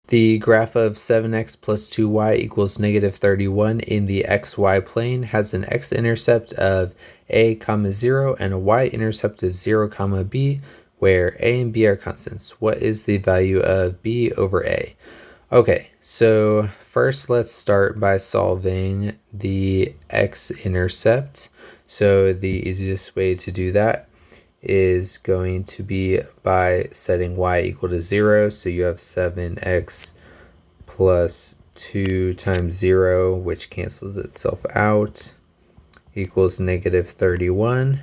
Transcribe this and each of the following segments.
The graph of 7x plus 2y equals negative 31 in the xy plane has an x-intercept of a comma 0 and a y-intercept of 0 comma b, where a and b are constants. What is the value of b over a? Okay, so first let's start by solving the x-intercept. So the easiest way to do that is going to be by setting y equal to 0. So you have 7x plus 2 times 0, which cancels itself out, equals negative 31.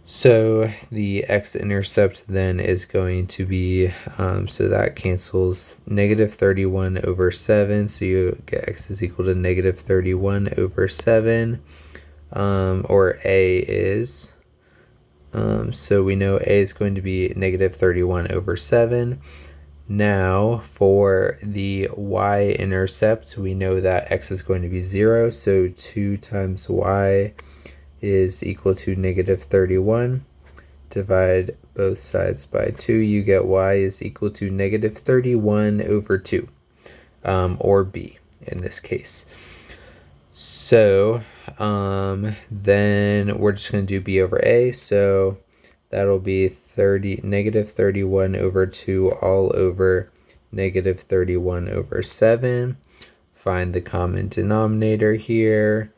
So the x-intercept then is going to be, so that cancels negative 31 over 7. So you get x is equal to negative 31 over 7, or a is. So we know a is going to be negative 31 over 7. Now for the y-intercept, we know that x is going to be 0. So 2 times y is equal to negative 31. Divide both sides by 2. You get y is equal to negative 31 over 2, or b in this case. So then we're just going to do b over a. So that'll be negative 31 over 2 all over negative 31 over 7. Find the common denominator here.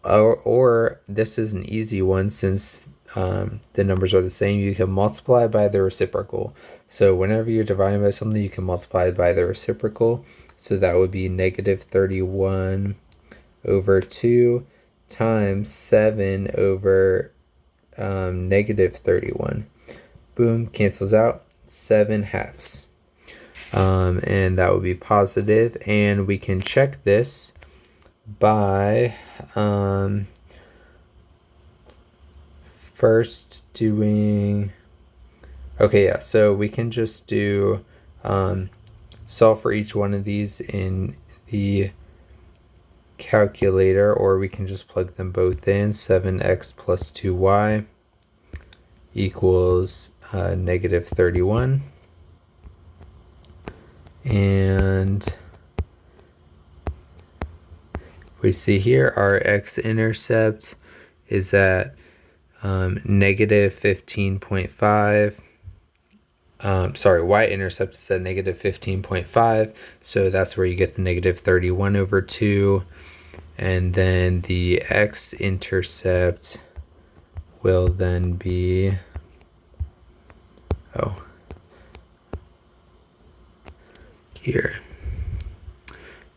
Or this is an easy one, since the numbers are the same, you can multiply by the reciprocal. So whenever you're dividing by something, you can multiply by the reciprocal. So that would be negative 31 over 2 times 7 over negative 31. Boom, cancels out, 7/2. And that would be positive. And we can check this by first doing, okay, yeah, so we can just do solve for each one of these in the calculator, or we can just plug them both in. 7x plus 2y equals negative 31. And we see here our x-intercept is at negative 15.5. Sorry, y-intercept is at negative 15.5. So that's where you get the negative 31 over 2. And then the x-intercept will then be, here,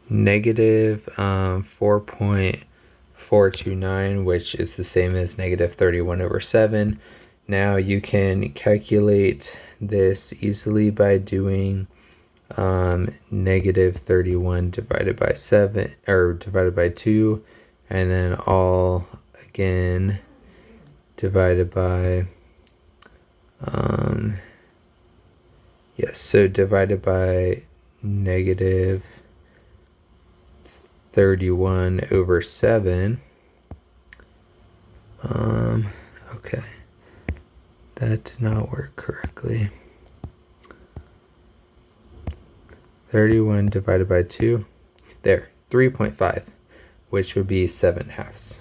negative 4.429, which is the same as negative 31 over 7. Now you can calculate this easily by doing negative 31 divided by 7, or divided by 2, and then all again divided by yes, so divided by negative 31 over 7. Okay, that did not work correctly. 31 divided by 2, there, 3.5, which would be 7/2.